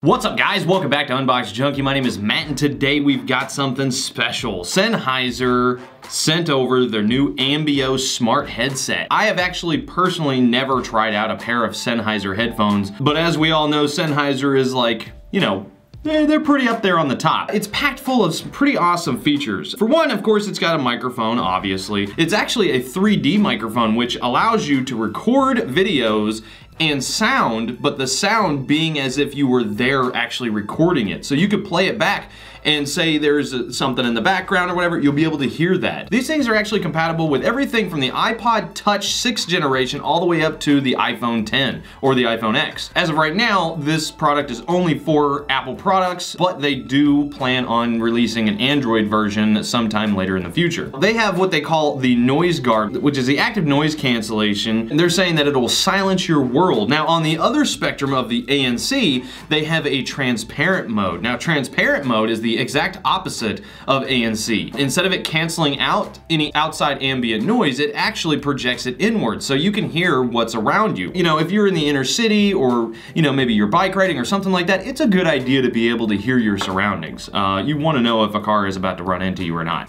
What's up guys, welcome back to Unbox Junkie. My name is Matt and today we've got something special. Sennheiser sent over their new AMBEO smart headset. I have actually personally never tried out a pair of Sennheiser headphones, but as we all know, Sennheiser is like, you know, they're pretty up there on the top. It's packed full of some pretty awesome features. For one, of course, it's got a microphone, obviously. It's actually a 3D microphone, which allows you to record videos and sound, but the sound being as if you were there actually recording it. So you could play it back and say there's something in the background or whatever, you'll be able to hear that. These things are actually compatible with everything from the iPod Touch 6th generation all the way up to the iPhone 10 or the iPhone X. As of right now, this product is only for Apple products, but they do plan on releasing an Android version sometime later in the future. They have what they call the Noise Guard, which is the active noise cancellation, and they're saying that it will silence your world. Now, on the other spectrum of the ANC, they have a transparent mode. Now, transparent mode is the exact opposite of ANC. Instead of it canceling out any outside ambient noise, it actually projects it inward, so you can hear what's around you. You know, if you're in the inner city or, you know, maybe you're bike riding or something like that, it's a good idea to be able to hear your surroundings. You want to know if a car is about to run into you or not.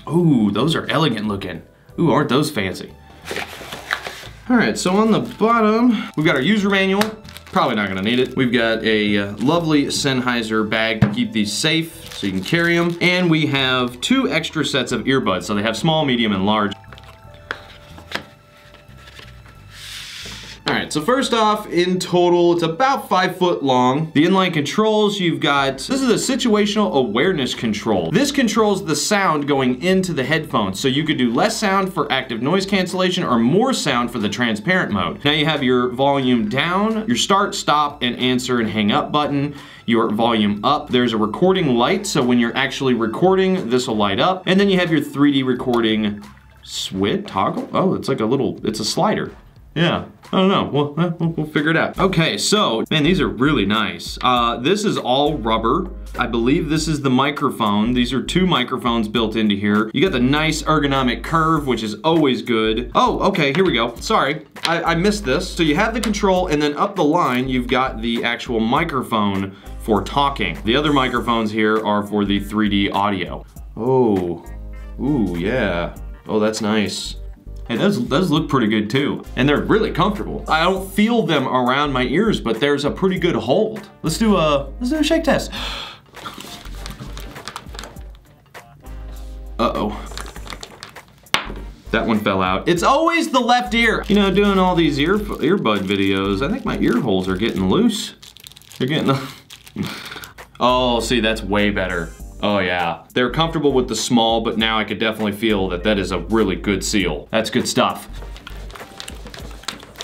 Ooh, those are elegant looking. Ooh, aren't those fancy? All right, so on the bottom, we've got our user manual. Probably not gonna need it. We've got a lovely Sennheiser bag to keep these safe so you can carry them. And we have 2 extra sets of earbuds. So they have small, medium, and large. All right, so first off, in total, it's about 5 foot long. The inline controls, you've got, this is a situational awareness control. This controls the sound going into the headphones. So you could do less sound for active noise cancellation or more sound for the transparent mode. Now you have your volume down, your start, stop, and answer and hang up button, your volume up. There's a recording light, so when you're actually recording, this will light up. And then you have your 3D recording switch toggle. Oh, it's like a little, it's a slider. Yeah, I don't know, we'll figure it out. Okay, so, man, these are really nice. This is all rubber. I believe this is the microphone. These are 2 microphones built into here. You got the nice ergonomic curve, which is always good. Oh, okay, here we go. Sorry, I missed this. So you have the control, and then up the line, you've got the actual microphone for talking. The other microphones here are for the 3D audio. Oh, ooh, yeah. Oh, that's nice. Hey, those look pretty good too. And they're really comfortable. I don't feel them around my ears, but there's a pretty good hold. Let's do a shake test. Uh-oh. That one fell out. It's always the left ear. You know, doing all these earbud videos, I think my ear holes are getting loose. They're getting, oh, see, that's way better. Oh yeah, they're comfortable with the small, but now I could definitely feel that that is a really good seal. That's good stuff.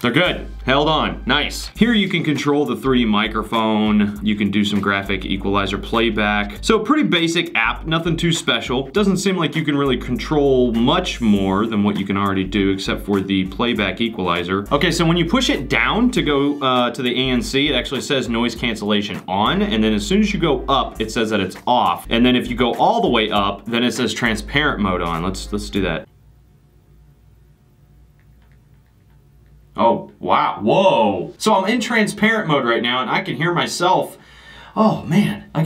They're good, held on, nice. Here you can control the 3D microphone. You can do some graphic equalizer playback. So pretty basic app, nothing too special. Doesn't seem like you can really control much more than what you can already do except for the playback equalizer. Okay, so when you push it down to go to the ANC, it actually says noise cancellation on, and then as soon as you go up, it says that it's off. And then if you go all the way up, then it says transparent mode on. Let's do that. Oh, wow, whoa. So I'm in transparent mode right now and I can hear myself. Oh man, I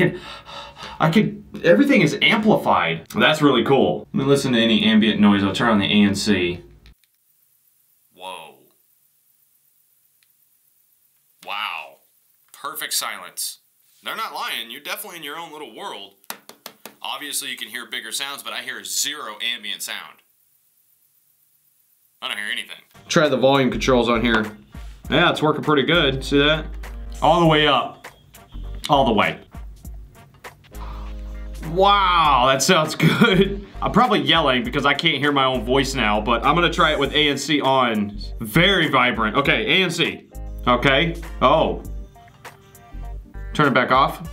could, everything is amplified. That's really cool. Let me listen to any ambient noise. I'll turn on the ANC. Whoa. Wow, perfect silence. They're not lying, you're definitely in your own little world. Obviously you can hear bigger sounds, but I hear 0 ambient sound. I don't hear anything. Try the volume controls on here. Yeah, it's working pretty good. See that? All the way up. All the way. Wow, that sounds good. I'm probably yelling because I can't hear my own voice now, but I'm gonna try it with ANC on. Very vibrant. Okay, ANC. Okay. Oh. Turn it back off.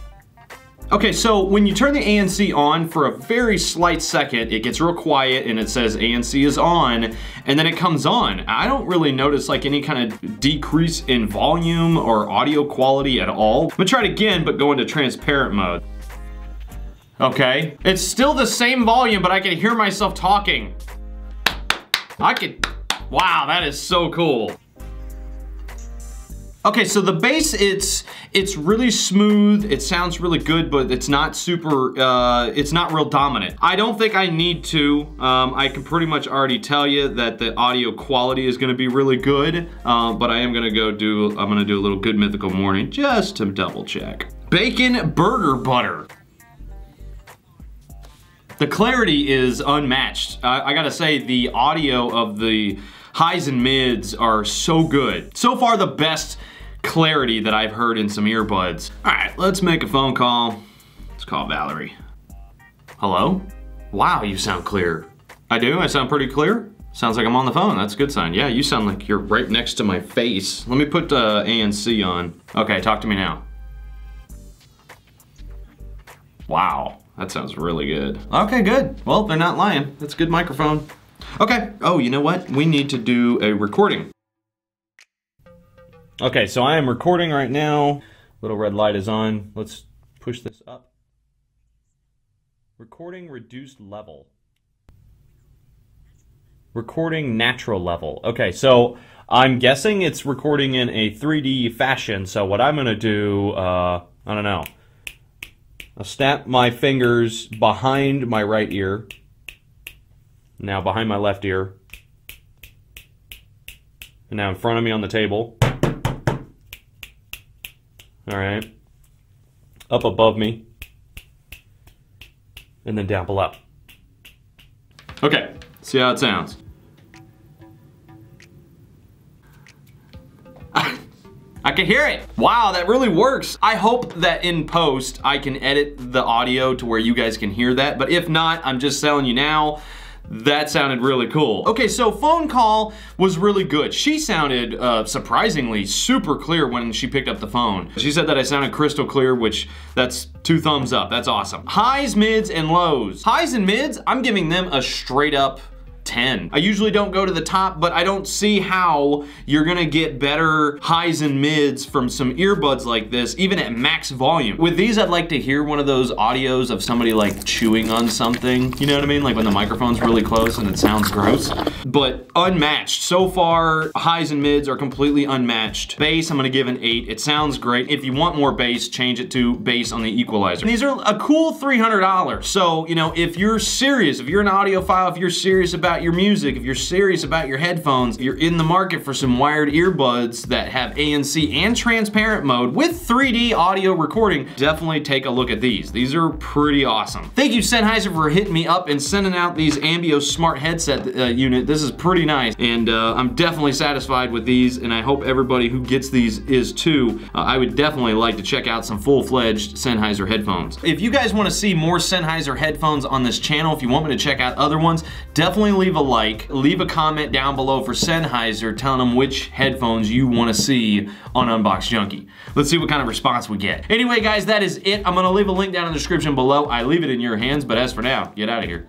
Okay, so when you turn the ANC on for a very slight second, it gets real quiet and it says ANC is on, and then it comes on. I don't really notice like any kind of decrease in volume or audio quality at all. I'm gonna try it again, but go into transparent mode. Okay, it's still the same volume, but I can hear myself talking. Wow, that is so cool. Okay, so the bass, it's really smooth. It sounds really good, but it's not super, it's not real dominant. I don't think I need to. I can pretty much already tell you that the audio quality is gonna be really good, but I'm gonna do a little Good Mythical Morning just to double check. Bacon burger butter. The clarity is unmatched. I gotta say, the audio of the highs and mids are so good. So far, the best clarity that I've heard in some earbuds. All right, let's make a phone call. Let's call Valerie. Hello? Wow, you sound clear. I do? I sound pretty clear? Sounds like I'm on the phone. That's a good sign. Yeah, you sound like you're right next to my face. Let me put ANC on. Okay, talk to me now. Wow. That sounds really good. Okay, good. Well, they're not lying. That's a good microphone. Okay. Oh, you know what? We need to do a recording. Okay, so I am recording right now. Little red light is on. Let's push this up. Recording reduced level. Recording natural level. Okay, so I'm guessing it's recording in a 3D fashion. So what I'm gonna do, I don't know. I'll snap my fingers behind my right ear. Now behind my left ear. And now in front of me on the table. All right. Up above me. And then down below. Okay, see how it sounds. I can hear it. Wow, that really works. I hope that in post, I can edit the audio to where you guys can hear that. But if not, I'm just telling you now, that sounded really cool. Okay, so phone call was really good. She sounded surprisingly super clear when she picked up the phone. She said that I sounded crystal clear, which that's 2 thumbs up. That's awesome. Highs, mids, and lows. Highs and mids, I'm giving them a straight up 10. I usually don't go to the top, but I don't see how you're gonna get better highs and mids from some earbuds like this, even at max volume. With these, I'd like to hear one of those audios of somebody like chewing on something, you know what I mean? Like when the microphone's really close and it sounds gross. But unmatched. So far, highs and mids are completely unmatched. Bass, I'm gonna give an 8. It sounds great. If you want more bass, change it to bass on the equalizer. These are a cool $300. So, you know, if you're serious, if you're an audiophile, if you're serious about your music, if you're serious about your headphones, you're in the market for some wired earbuds that have ANC and transparent mode with 3D audio recording, definitely take a look at these. These are pretty awesome. Thank you, Sennheiser, for hitting me up and sending out these AMBEO smart headset unit. This is pretty nice, and I'm definitely satisfied with these, and I hope everybody who gets these is too. I would definitely like to check out some full-fledged Sennheiser headphones. If you guys want to see more Sennheiser headphones on this channel, if you want me to check out other ones, definitely leave a like, leave a comment down below for Sennheiser telling them which headphones you want to see on Unbox Junkie. Let's see what kind of response we get. Anyway, guys, that is it. I'm going to leave a link down in the description below. I leave it in your hands, but as for now, get out of here.